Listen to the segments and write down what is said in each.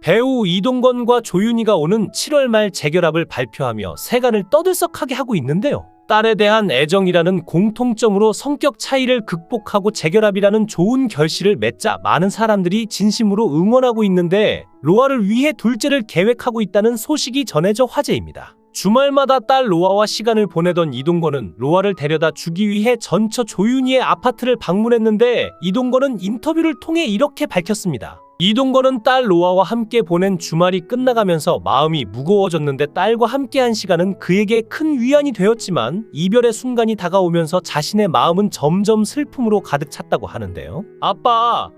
배우 이동건과 조윤희가 오는 7월 말 재결합을 발표하며 세간을 떠들썩하게 하고 있는데요. 딸에 대한 애정이라는 공통점으로 성격 차이를 극복하고 재결합이라는 좋은 결실을 맺자 많은 사람들이 진심으로 응원하고 있는데 로아를 위해 둘째를 계획하고 있다는 소식이 전해져 화제입니다. 주말마다 딸 로아와 시간을 보내던 이동건은 로아를 데려다 주기 위해 전처 조윤희의 아파트를 방문했는데 이동건은 인터뷰를 통해 이렇게 밝혔습니다. 이동건은 딸 로아와 함께 보낸 주말이 끝나가면서 마음이 무거워졌는데 딸과 함께한 시간은 그에게 큰 위안이 되었지만 이별의 순간이 다가오면서 자신의 마음은 점점 슬픔으로 가득 찼다고 하는데요. 아빠,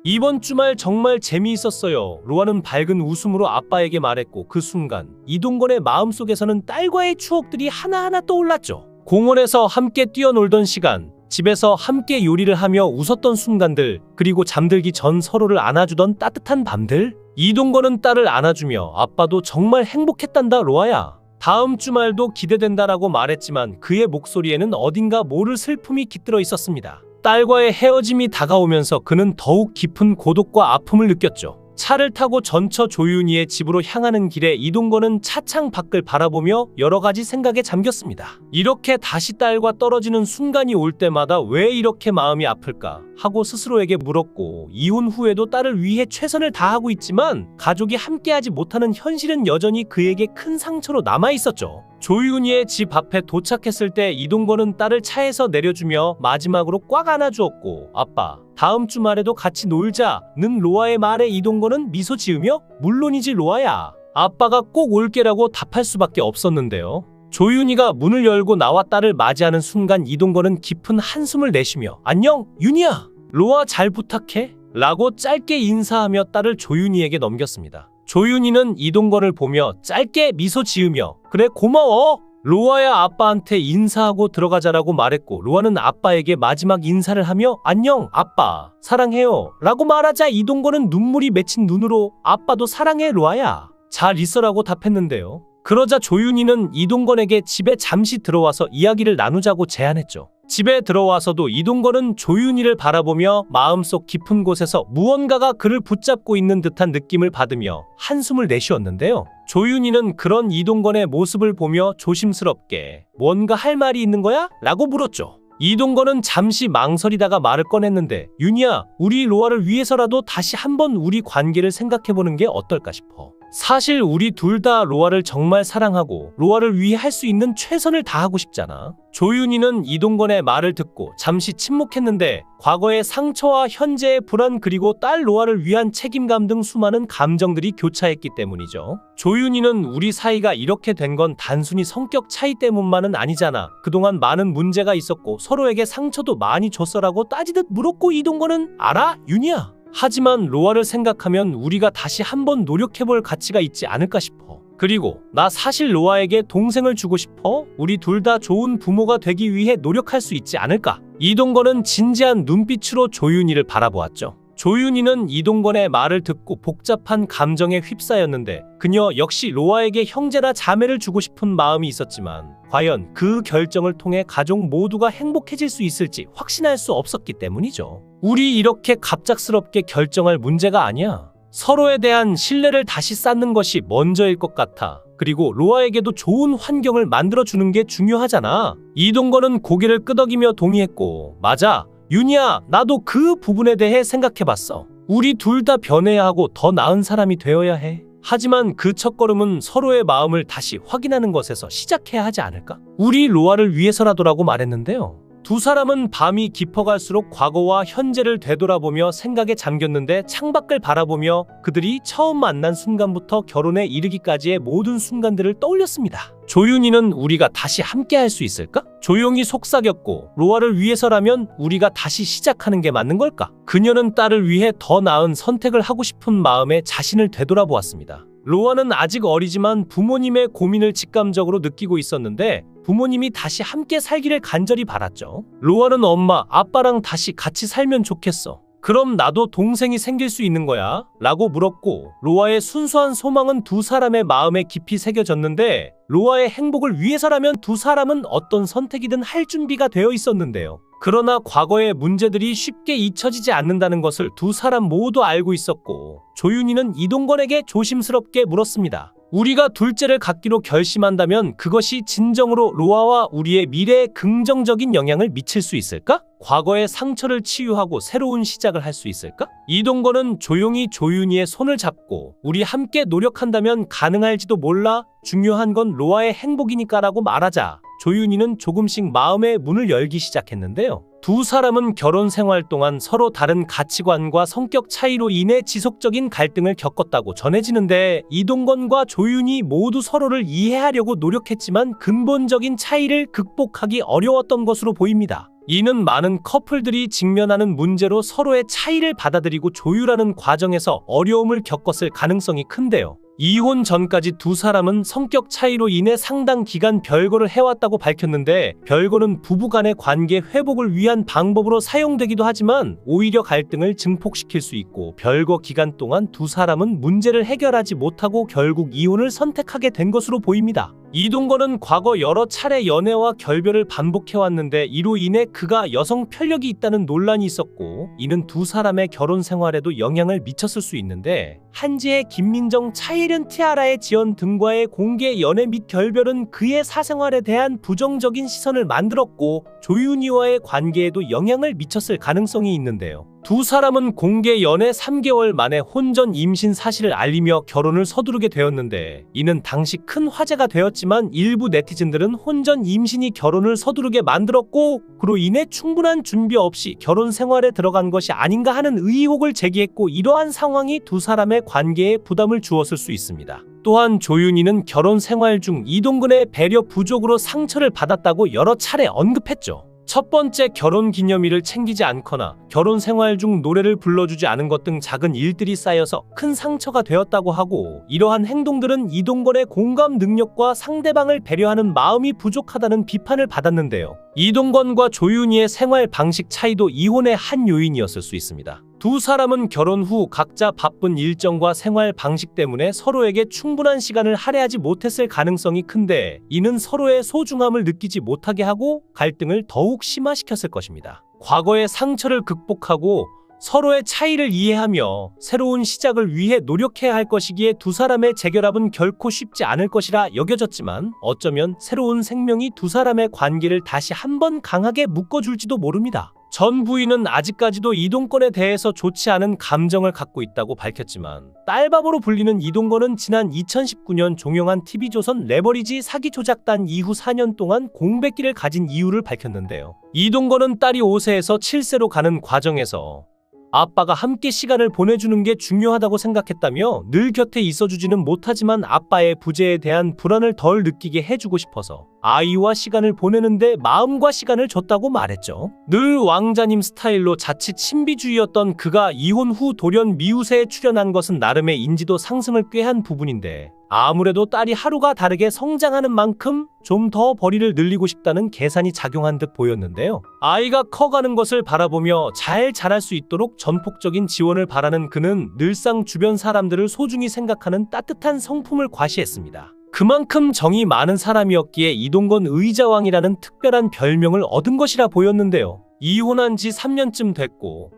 이번 주말 정말 재미있었어요. 로아는 밝은 웃음으로 아빠에게 말했고 그 순간 이동건의 마음속에서는 딸과의 추억들이 하나하나 떠올랐죠. 공원에서 함께 뛰어놀던 시간, 집에서 함께 요리를 하며 웃었던 순간들, 그리고 잠들기 전 서로를 안아주던 따뜻한 밤들. 이동건은 딸을 안아주며 아빠도 정말 행복했단다 로아야. 다음 주말도 기대된다라고 말했지만 그의 목소리에는 어딘가 모를 슬픔이 깃들어 있었습니다. 딸과의 헤어짐이 다가오면서 그는 더욱 깊은 고독과 아픔을 느꼈죠. 차를 타고 전처 조윤희의 집으로 향하는 길에 이동건은 차창 밖을 바라보며 여러 가지 생각에 잠겼습니다. 이렇게 다시 딸과 떨어지는 순간이 올 때마다 왜 이렇게 마음이 아플까 하고 스스로에게 물었고, 이혼 후에도 딸을 위해 최선을 다하고 있지만 가족이 함께하지 못하는 현실은 여전히 그에게 큰 상처로 남아있었죠. 조윤희의 집 앞에 도착했을 때 이동건은 딸을 차에서 내려주며 마지막으로 꽉 안아주었고, 아빠, 다음 주말에도 같이 놀자는 로아의 말에 이동건은 미소 지으며 물론이지 로아야. 아빠가 꼭 올게라고 답할 수밖에 없었는데요. 조윤희가 문을 열고 나와 딸을 맞이하는 순간 이동건은 깊은 한숨을 내쉬며 안녕 윤희야, 로아 잘 부탁해 라고 짧게 인사하며 딸을 조윤희에게 넘겼습니다. 조윤희는 이동건을 보며 짧게 미소 지으며 그래 고마워 로아야, 아빠한테 인사하고 들어가자라고 말했고, 로아는 아빠에게 마지막 인사를 하며 안녕 아빠 사랑해요 라고 말하자 이동건은 눈물이 맺힌 눈으로 아빠도 사랑해 로아야 잘 있어라고 답했는데요. 그러자 조윤희는 이동건에게 집에 잠시 들어와서 이야기를 나누자고 제안했죠. 집에 들어와서도 이동건은 조윤희를 바라보며 마음속 깊은 곳에서 무언가가 그를 붙잡고 있는 듯한 느낌을 받으며 한숨을 내쉬었는데요. 조윤희는 그런 이동건의 모습을 보며 조심스럽게 뭔가 할 말이 있는 거야? 라고 물었죠. 이동건은 잠시 망설이다가 말을 꺼냈는데 윤희야, 우리 로아를 위해서라도 다시 한번 우리 관계를 생각해보는 게 어떨까 싶어. 사실 우리 둘 다 로아를 정말 사랑하고 로아를 위해 할 수 있는 최선을 다하고 싶잖아. 조윤희는 이동건의 말을 듣고 잠시 침묵했는데 과거의 상처와 현재의 불안 그리고 딸 로아를 위한 책임감 등 수많은 감정들이 교차했기 때문이죠. 조윤희는 우리 사이가 이렇게 된 건 단순히 성격 차이 때문만은 아니잖아. 그동안 많은 문제가 있었고 서로에게 상처도 많이 줬어라고 따지듯 물었고 이동건은 알아 윤희야. 하지만 로아를 생각하면 우리가 다시 한번 노력해볼 가치가 있지 않을까 싶어. 그리고 나 사실 로아에게 동생을 주고 싶어. 우리 둘 다 좋은 부모가 되기 위해 노력할 수 있지 않을까. 이동건은 진지한 눈빛으로 조윤희를 바라보았죠. 조윤희는 이동건의 말을 듣고 복잡한 감정에 휩싸였는데 그녀 역시 로아에게 형제나 자매를 주고 싶은 마음이 있었지만 과연 그 결정을 통해 가족 모두가 행복해질 수 있을지 확신할 수 없었기 때문이죠. 우리 이렇게 갑작스럽게 결정할 문제가 아니야. 서로에 대한 신뢰를 다시 쌓는 것이 먼저일 것 같아. 그리고 로아에게도 좋은 환경을 만들어주는 게 중요하잖아. 이동건은 고개를 끄덕이며 동의했고 맞아. 윤희야, 나도 그 부분에 대해 생각해봤어. 우리 둘 다 변해야 하고 더 나은 사람이 되어야 해. 하지만 그 첫걸음은 서로의 마음을 다시 확인하는 것에서 시작해야 하지 않을까? 우리 로아를 위해서라도라고 말했는데요. 두 사람은 밤이 깊어갈수록 과거와 현재를 되돌아보며 생각에 잠겼는데 창밖을 바라보며 그들이 처음 만난 순간부터 결혼에 이르기까지의 모든 순간들을 떠올렸습니다. 조윤희는 우리가 다시 함께 할 수 있을까? 조용히 속삭였고 로아를 위해서라면 우리가 다시 시작하는 게 맞는 걸까? 그녀는 딸을 위해 더 나은 선택을 하고 싶은 마음에 자신을 되돌아보았습니다. 로아는 아직 어리지만 부모님의 고민을 직감적으로 느끼고 있었는데 부모님이 다시 함께 살기를 간절히 바랐죠. 로아는 엄마, 아빠랑 다시 같이 살면 좋겠어. 그럼 나도 동생이 생길 수 있는 거야? 라고 물었고, 로아의 순수한 소망은 두 사람의 마음에 깊이 새겨졌는데, 로아의 행복을 위해서라면 두 사람은 어떤 선택이든 할 준비가 되어 있었는데요. 그러나 과거의 문제들이 쉽게 잊혀지지 않는다는 것을 두 사람 모두 알고 있었고, 조윤희는 이동건에게 조심스럽게 물었습니다. 우리가 둘째를 갖기로 결심한다면 그것이 진정으로 로아와 우리의 미래에 긍정적인 영향을 미칠 수 있을까? 과거의 상처를 치유하고 새로운 시작을 할 수 있을까? 이동건은 조용히 조윤희의 손을 잡고 우리 함께 노력한다면 가능할지도 몰라. 중요한 건 로아의 행복이니까라고 말하자 조윤희는 조금씩 마음의 문을 열기 시작했는데요. 두 사람은 결혼 생활 동안 서로 다른 가치관과 성격 차이로 인해 지속적인 갈등을 겪었다고 전해지는데, 이동건과 조윤희 모두 서로를 이해하려고 노력했지만 근본적인 차이를 극복하기 어려웠던 것으로 보입니다. 이는 많은 커플들이 직면하는 문제로 서로의 차이를 받아들이고 조율하는 과정에서 어려움을 겪었을 가능성이 큰데요. 이혼 전까지 두 사람은 성격 차이로 인해 상당 기간 별거를 해왔다고 밝혔는데, 별거는 부부간의 관계 회복을 위한 방법으로 사용되기도 하지만 오히려 갈등을 증폭시킬 수 있고, 별거 기간 동안 두 사람은 문제를 해결하지 못하고 결국 이혼을 선택하게 된 것으로 보입니다. 이동건은 과거 여러 차례 연애와 결별을 반복해왔는데 이로 인해 그가 여성 편력이 있다는 논란이 있었고, 이는 두 사람의 결혼 생활에도 영향을 미쳤을 수 있는데, 한지의 김민정, 차일현, 티아라의 지연 등과의 공개 연애 및 결별은 그의 사생활에 대한 부정적인 시선을 만들었고 조윤희와의 관계에도 영향을 미쳤을 가능성이 있는데요. 두 사람은 공개 연애 3개월 만에 혼전 임신 사실을 알리며 결혼을 서두르게 되었는데, 이는 당시 큰 화제가 되었지만 일부 네티즌들은 혼전 임신이 결혼을 서두르게 만들었고 그로 인해 충분한 준비 없이 결혼 생활에 들어간 것이 아닌가 하는 의혹을 제기했고, 이러한 상황이 두 사람의 관계에 부담을 주었을 수 있습니다. 또한 조윤희는 결혼 생활 중 이동근의 배려 부족으로 상처를 받았다고 여러 차례 언급했죠. 첫 번째, 결혼 기념일을 챙기지 않거나 결혼 생활 중 노래를 불러주지 않은 것 등 작은 일들이 쌓여서 큰 상처가 되었다고 하고, 이러한 행동들은 이동건의 공감 능력과 상대방을 배려하는 마음이 부족하다는 비판을 받았는데요. 이동건과 조윤희의 생활 방식 차이도 이혼의 한 요인이었을 수 있습니다. 두 사람은 결혼 후 각자 바쁜 일정과 생활 방식 때문에 서로에게 충분한 시간을 할애하지 못했을 가능성이 큰데, 이는 서로의 소중함을 느끼지 못하게 하고 갈등을 더욱 심화시켰을 것입니다. 과거의 상처를 극복하고 서로의 차이를 이해하며 새로운 시작을 위해 노력해야 할 것이기에 두 사람의 재결합은 결코 쉽지 않을 것이라 여겨졌지만, 어쩌면 새로운 생명이 두 사람의 관계를 다시 한번 강하게 묶어줄지도 모릅니다. 전 부인은 아직까지도 이동건에 대해서 좋지 않은 감정을 갖고 있다고 밝혔지만, 딸바보로 불리는 이동건은 지난 2019년 종영한 TV조선 레버리지 사기 조작단 이후 4년 동안 공백기를 가진 이유를 밝혔는데요. 이동건은 딸이 5세에서 7세로 가는 과정에서 아빠가 함께 시간을 보내주는 게 중요하다고 생각했다며, 늘 곁에 있어주지는 못하지만 아빠의 부재에 대한 불안을 덜 느끼게 해주고 싶어서 아이와 시간을 보내는데 마음과 시간을 줬다고 말했죠. 늘 왕자님 스타일로 자칫 신비주의였던 그가 이혼 후 돌연 미우새에 출연한 것은 나름의 인지도 상승을 꾀한 부분인데, 아무래도 딸이 하루가 다르게 성장하는 만큼 좀 더 벌이를 늘리고 싶다는 계산이 작용한 듯 보였는데요. 아이가 커가는 것을 바라보며 잘 자랄 수 있도록 전폭적인 지원을 바라는 그는 늘상 주변 사람들을 소중히 생각하는 따뜻한 성품을 과시했습니다. 그만큼 정이 많은 사람이었기에 이동건 의자왕이라는 특별한 별명을 얻은 것이라 보였는데요. 이혼한 지 3년쯤 됐고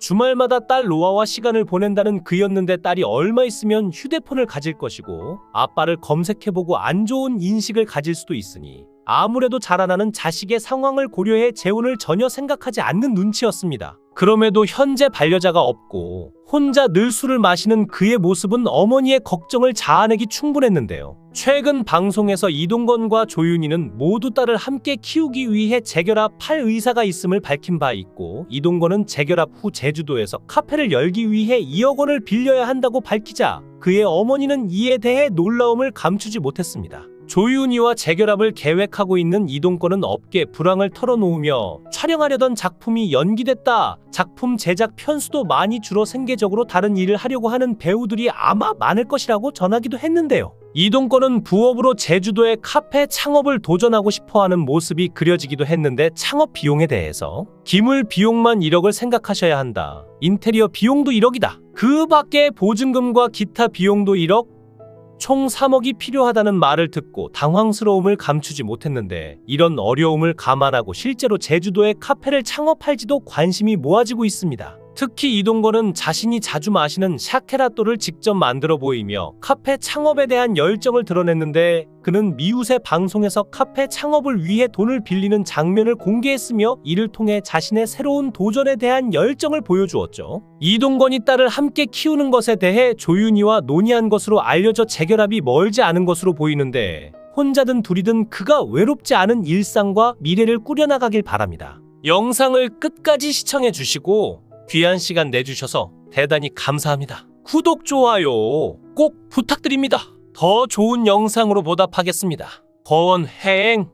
주말마다 딸 로아와 시간을 보낸다는 그였는데, 딸이 얼마 있으면 휴대폰을 가질 것이고 아빠를 검색해보고 안 좋은 인식을 가질 수도 있으니 아무래도 자라나는 자식의 상황을 고려해 재혼을 전혀 생각하지 않는 눈치였습니다. 그럼에도 현재 반려자가 없고 혼자 늘 술을 마시는 그의 모습은 어머니의 걱정을 자아내기 충분했는데요. 최근 방송에서 이동건과 조윤희는 모두 딸을 함께 키우기 위해 재결합할 의사가 있음을 밝힌 바 있고, 이동건은 재결합 후 제주도에서 카페를 열기 위해 2억 원을 빌려야 한다고 밝히자 그의 어머니는 이에 대해 놀라움을 감추지 못했습니다. 조윤희와 재결합을 계획하고 있는 이동건은 업계 불황을 털어놓으며 촬영하려던 작품이 연기됐다. 작품 제작 편수도 많이 줄어 생계적으로 다른 일을 하려고 하는 배우들이 아마 많을 것이라고 전하기도 했는데요. 이동건은 부업으로 제주도의 카페 창업을 도전하고 싶어하는 모습이 그려지기도 했는데 창업 비용에 대해서 기물 비용만 1억을 생각하셔야 한다. 인테리어 비용도 1억이다. 그 밖에 보증금과 기타 비용도 1억, 총 3억이 필요하다는 말을 듣고 당황스러움을 감추지 못했는데 이런 어려움을 감안하고 실제로 제주도에 카페를 창업할지도 관심이 모아지고 있습니다. 특히 이동건은 자신이 자주 마시는 샤케라또를 직접 만들어 보이며 카페 창업에 대한 열정을 드러냈는데 그는 미우새 방송에서 카페 창업을 위해 돈을 빌리는 장면을 공개했으며 이를 통해 자신의 새로운 도전에 대한 열정을 보여주었죠. 이동건이 딸을 함께 키우는 것에 대해 조윤희와 논의한 것으로 알려져 재결합이 멀지 않은 것으로 보이는데 혼자든 둘이든 그가 외롭지 않은 일상과 미래를 꾸려나가길 바랍니다. 영상을 끝까지 시청해 주시고 귀한 시간 내주셔서 대단히 감사합니다. 구독, 좋아요 꼭 부탁드립니다. 더 좋은 영상으로 보답하겠습니다. 거원행